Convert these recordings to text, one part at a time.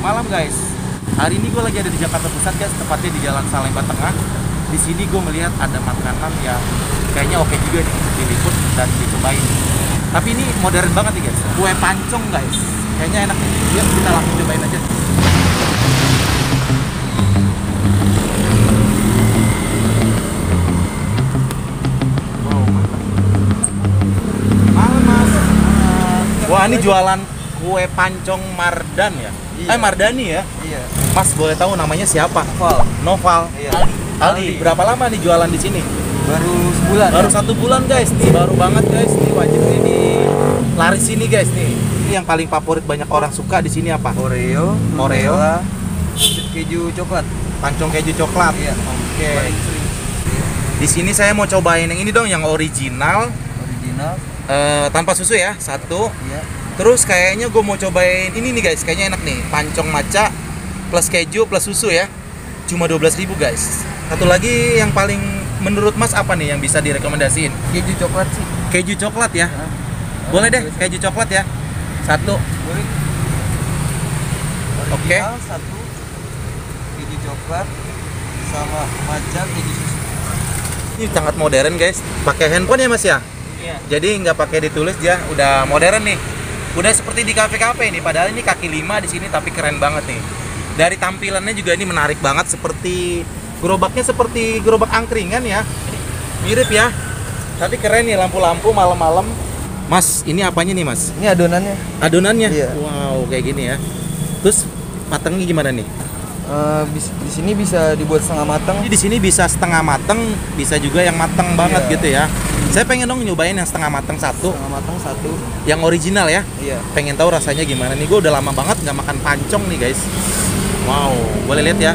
malam guys. Hari ini gue lagi ada di Jakarta Pusat guys, tepatnya di Jalan Salemba Tengah. Di sini gue melihat ada makanan yang kayaknya oke juga nih diliput dan dicobain. Tapi ini modern banget nih guys, kue pancong guys. Kayaknya enak nih. Yuk kita langsung cobain aja. Wow, mantap. Malam mas. Wah ini jualan kue pancong Mardan ya? Iya. Mardani ya? Iya. Mas boleh tahu namanya siapa? Noval. Iya. Aldi. Berapa lama nih jualan di sini? Baru sebulan. Baru 1 bulan guys. Nih baru banget guys. Nih wajib nih di laris sini guys nih. Ini yang paling favorit banyak orang suka di sini apa? Oreo, Oreo, keju coklat. pancong keju coklat. Iya. Oke. Paling sering. Di sini saya mau cobain yang ini dong, yang original Original. tanpa susu ya. 1. Iya. Terus kayaknya gue mau cobain ini nih guys. Kayaknya enak nih. Pancong maca plus keju plus susu ya. Cuma 12.000 guys. Satu lagi yang paling menurut Mas apa nih yang bisa direkomendasiin? Keju coklat sih. Keju coklat ya. Boleh deh keju coklat ya. 1. Boleh. Oke. Original 1. Keju coklat sama matcha keju susu. Ini sangat modern guys. Pakai handphone ya Mas ya. Iya. Jadi nggak pakai ditulis ya. Udah modern nih. Udah seperti di kafe-kafe nih. Padahal ini kaki 5 di sini tapi keren banget nih. Dari tampilannya juga ini menarik banget, seperti gerobaknya seperti gerobak angkringan ya. Mirip ya. Tapi keren nih lampu-lampu malam-malam. Mas, ini apanya nih Mas? Ini adonannya. Adonannya? Iya. Wow, kayak gini ya. Terus matangnya gimana nih? Di sini bisa dibuat setengah matang. Jadi di sini bisa setengah matang, bisa juga yang matang banget Iya. gitu ya. Saya pengen dong nyobain yang setengah matang 1, Setengah matang 1. yang original ya. Iya. Pengen tahu rasanya gimana nih. Gue udah lama banget nggak makan pancong nih guys. Wow, boleh lihat ya.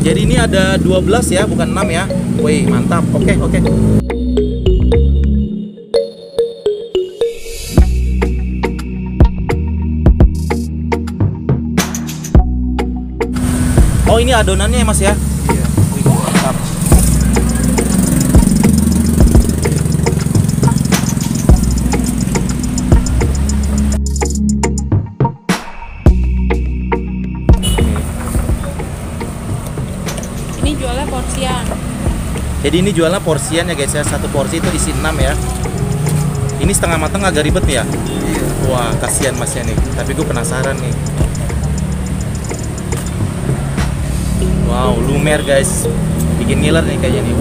Jadi ini ada 12 ya, bukan 6 ya. Wih, mantap. Oke. Oh, ini adonannya ya Mas ya? Iya. Wih, mantap. Ini jualnya porsian. Jadi ini jualnya porsian ya guys ya. 1 porsi itu isi 6 ya. Ini setengah matang agak ribet nih ya. Iya. Wah, kasihan Masnya nih. Tapi gue penasaran nih. Wow, lumer guys. Bikin ngiler nih kayaknya nih.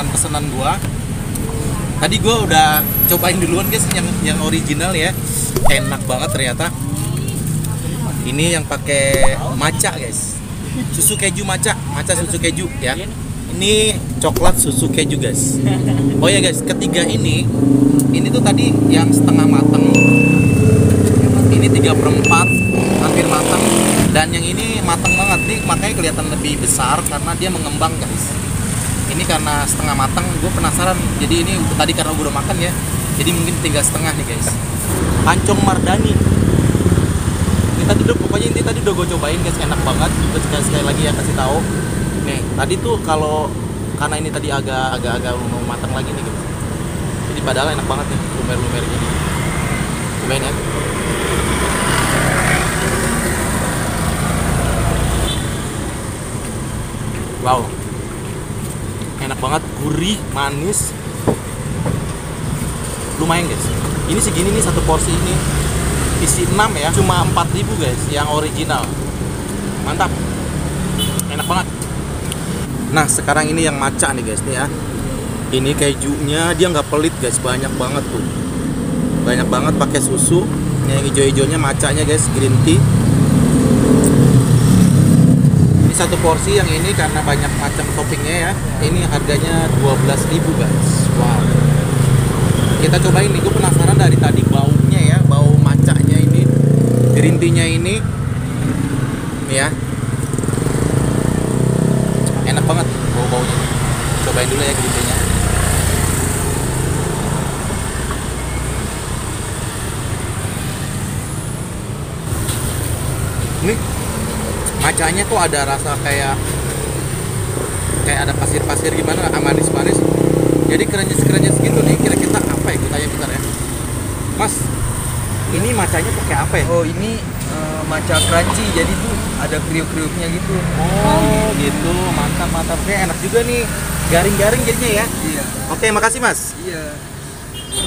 pesanan gua. Tadi gua udah cobain duluan guys yang original ya. Enak banget ternyata. Ini yang pakai matcha guys. Susu keju matcha susu keju ya. Ini coklat susu keju guys. Oh ya guys, ketiga ini tuh tadi yang setengah matang. Ini 3/4 hampir matang. Dan yang ini matang banget nih, makanya kelihatan lebih besar karena dia mengembang guys. Ini karena setengah matang, gue penasaran. Jadi ini tadi karena gue udah makan ya, jadi mungkin tinggal setengah nih guys. Pancong Mardani. Ini tadi udah pokoknya ini tadi udah gue cobain guys, enak banget. Juga sekali lagi ya kasih tahu. Nih tadi tuh kalau karena ini tadi agak mau matang lagi nih guys. Jadi padahal enak banget nih, lumer-lumer gini. Cobain ya. Wow, enak banget, gurih, manis, lumayan guys. Ini segini nih satu porsi ini, isi 6 ya, cuma 4.000 guys, yang original. Mantap, enak banget. Nah sekarang ini yang matcha nih guys nih ya. Ini kejunya dia nggak pelit guys, banyak banget tuh, banyak banget pakai susu. Yang hijau-hijaunya matchanya guys, green tea. Satu porsi yang ini karena banyak macam toppingnya ya, ini harganya 12.000 guys. Wow, kita cobain nih, gue penasaran dari tadi baunya ya, bau matchanya ini, green tea-nya ini ya, enak banget bau-baunya. Cobain dulu ya green tea-nya. Ini macanya tuh ada rasa kayak ada pasir-pasir gimana, manis-manis. Jadi krenyes gitu nih. Kira-kira apa ya? Kita tanya bentar ya. Mas, ini macanya pakai apa ya? Oh ini matcha crunchy, jadi tuh ada kriuk-kriuknya gitu. Oh gitu, mantap. Kayak enak juga nih. Garing-garing jadinya ya. Iya. Oke, makasih Mas. Iya.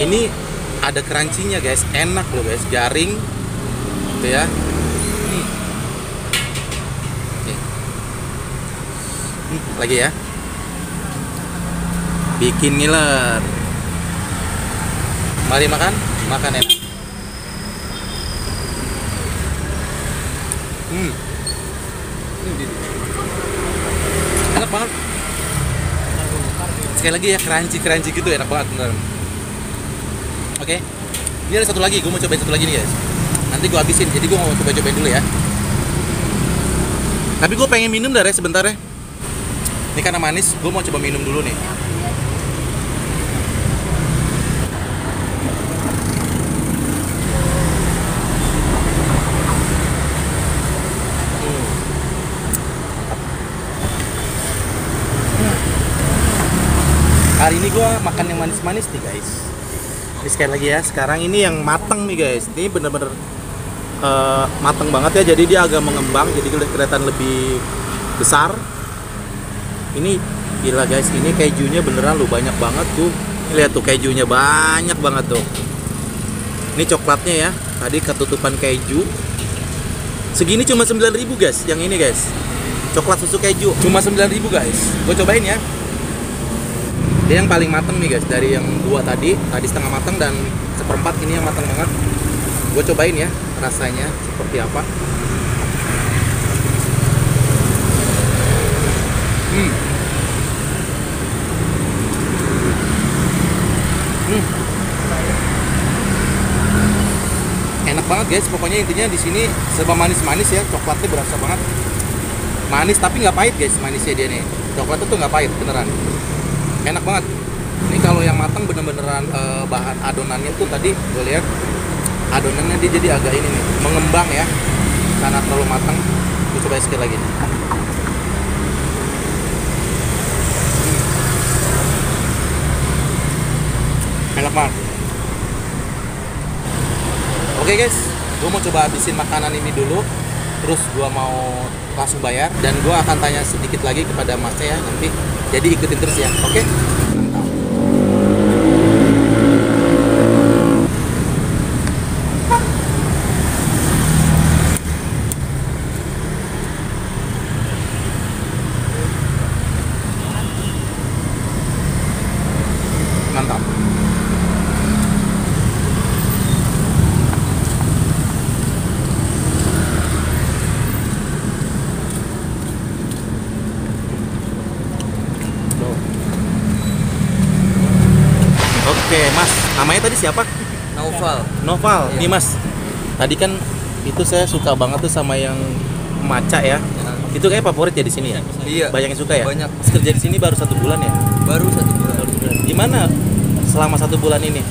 Ini ada crunchy-nya guys, enak loh guys, garing. Tuh ya. Lagi ya, bikin ngiler. Mari makan enak. Enak banget. Sekali lagi ya, crunchy gitu, enak banget beneran. Oke, ini ada satu lagi, gue mau cobain satu lagi nih guys. Nanti gue habisin, jadi gue mau cobain dulu ya. Tapi gue pengen minum dah ya sebentar ya. Ini karena manis, gue mau coba minum dulu nih. Hari ini gue makan yang manis-manis nih guys. Ini sekali lagi ya, sekarang ini yang mateng nih guys. Ini bener-bener mateng banget ya, jadi dia agak mengembang, jadi kelihatan lebih besar. Ini gila guys, ini kejunya beneran lu banyak banget tuh. Lihat tuh kejunya banyak banget tuh. Ini coklatnya ya, tadi ketutupan keju. Segini cuma 9.000 guys, yang ini guys. Coklat susu keju cuma 9.000 guys. Gue cobain ya. Dia yang paling mateng nih guys, dari yang dua tadi setengah mateng dan seperempat, ini yang mateng banget. Gue cobain ya, rasanya seperti apa. Enak banget guys, pokoknya intinya di sini serba manis-manis ya, coklatnya berasa banget. Manis tapi nggak pahit guys, manisnya dia nih. Coklatnya tuh nggak pahit beneran. Enak banget. Ini kalau yang matang bener-beneran bahan adonannya tuh tadi gue lihat adonannya dia jadi agak ini nih, mengembang ya. Karena terlalu matang. Gue coba sekali lagi. Enak banget. Oke guys, gue mau coba habisin makanan ini dulu. Terus gue mau langsung bayar. Dan gue akan tanya sedikit lagi kepada masnya ya nanti. Jadi ikutin terus ya, oke? Mas, namanya tadi siapa? Naufal. Noval. Iya. Nih Mas, tadi kan itu saya suka banget tuh sama yang maca ya. Ya. Itu kayak favorit ya di sini ya. Iya. Banyak yang suka ya. Banyak. Kerja di sini baru 1 bulan ya. Baru 1 bulan. Gimana selama 1 bulan ini?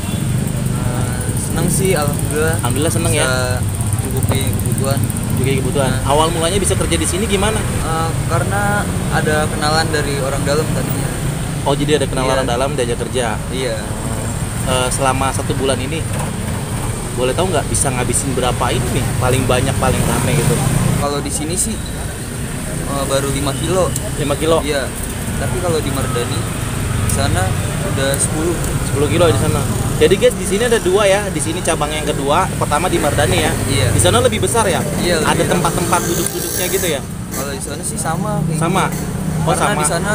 Seneng sih, alhamdulillah. Alhamdulillah seneng ya. Bisa cukupi kebutuhan. Juga kebutuhan. Awal mulanya bisa kerja di sini gimana? Karena ada kenalan dari orang dalam tadinya. Oh jadi ada kenalan Iya. dalam diajak kerja. Iya. Selama 1 bulan ini boleh tahu nggak bisa ngabisin berapa ini nih? Paling banyak paling rame gitu. Kalau di sini sih baru 5 kilo. 5 kilo. Iya. Tapi kalau di Mardani di sana udah 10. 10 kilo di sana. Jadi guys, di sini ada 2 ya. Di sini cabang yang kedua, pertama di Mardani ya. Iya. Di sana lebih besar ya? Iya, lebih Ada besar. tempat-tempat duduk-duduknya gitu ya? Kalau di sana sih sama. kayak Sama. gitu. Oh, Karena sama. di sana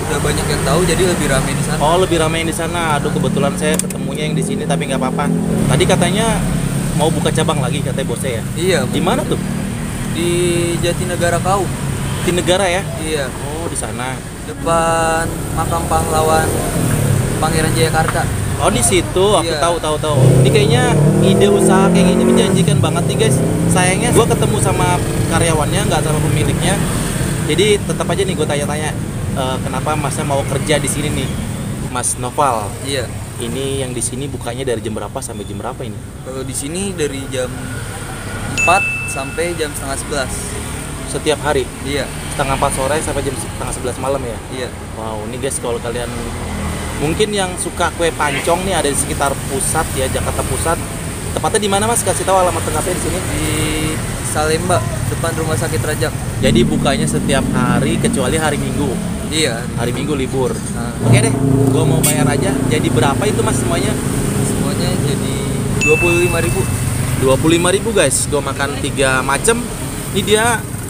udah banyak yang tahu jadi lebih ramai di sana. Oh, lebih ramai yang di sana. Aduh, kebetulan saya ketemunya yang di sini tapi nggak apa-apa. Tadi katanya mau buka cabang lagi katanya bosnya ya. Iya. Di mana tuh? Di Jatinegara Kau. Di negara ya? Iya. Oh, di sana. Depan makam pahlawan Pangeran Jayakarta. Oh, di situ. Aku Iya. tahu. Ini kayaknya ide usaha kayak gini menjanjikan banget nih, guys. Sayangnya gua ketemu sama karyawannya, nggak sama pemiliknya. Jadi tetap aja nih gue tanya-tanya kenapa Masnya mau kerja di sini nih, Mas Noval. Iya. Ini yang di sini bukanya dari jam berapa sampai jam berapa ini? Kalau di sini dari jam 4 sampai jam setengah 11. Setiap hari Iya. setengah 4 sore sampai jam setengah 11 malam ya. Iya. Wow, ini guys kalau kalian mungkin yang suka kue pancong nih ada di sekitar pusat ya, Jakarta Pusat. Tepatnya di mana Mas? Kasih tahu alamat lengkapnya di sini. Di Salemba depan Rumah Sakit Rajak. Jadi bukanya setiap hari kecuali hari Minggu. Iya. Hari Minggu libur. Nah, Oke deh, gua mau bayar aja. Jadi berapa itu Mas semuanya? semuanya jadi 25.000. 25.000 guys. Gua makan 3 macem. Ini dia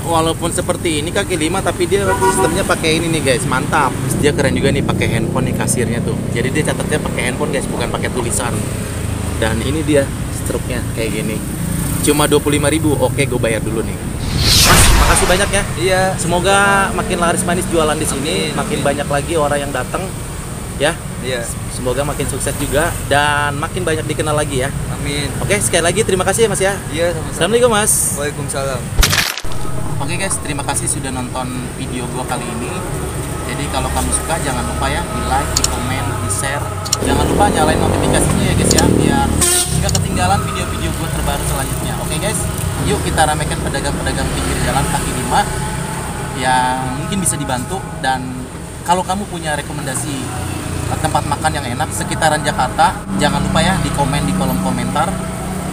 walaupun seperti ini kaki 5 tapi dia sistemnya pakai ini nih guys, mantap. Dia keren juga nih pakai handphone nih kasirnya tuh. Jadi dia catatnya pakai handphone guys, bukan pakai tulisan. Dan ini dia struknya kayak gini. Cuma 25.000. Oke, gue bayar dulu nih. Mas, makasih banyak ya. Iya. Semoga makin laris manis jualan di sini, Amin, makin amin. banyak lagi orang yang datang ya. Iya. Semoga makin sukses juga dan makin banyak dikenal lagi ya. Amin. Oke, sekali lagi terima kasih ya Mas ya. Iya, sama-sama. Assalamualaikum Mas. Waalaikumsalam. Oke guys, terima kasih sudah nonton video gua kali ini. Jadi kalau kamu suka jangan lupa ya di like, di komen, di share. Jangan lupa nyalain notifikasinya ya guys ya, biar nggak ketinggalan video-video gua terbaru selanjutnya. Oke guys, yuk kita ramaikan pedagang-pedagang pinggir jalan kaki 5 yang mungkin bisa dibantu. Dan kalau kamu punya rekomendasi tempat makan yang enak sekitaran Jakarta, jangan lupa ya di komen di kolom komentar.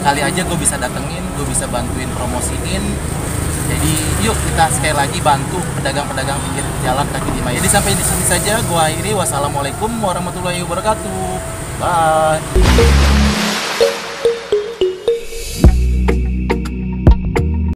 Kali aja gue bisa datengin, gue bisa bantuin promosiin. Jadi yuk kita sekali lagi bantu pedagang-pedagang pinggir jalan kaki 5. Jadi sampai di sini saja gua akhiri. Wassalamualaikum warahmatullahi wabarakatuh. Bye.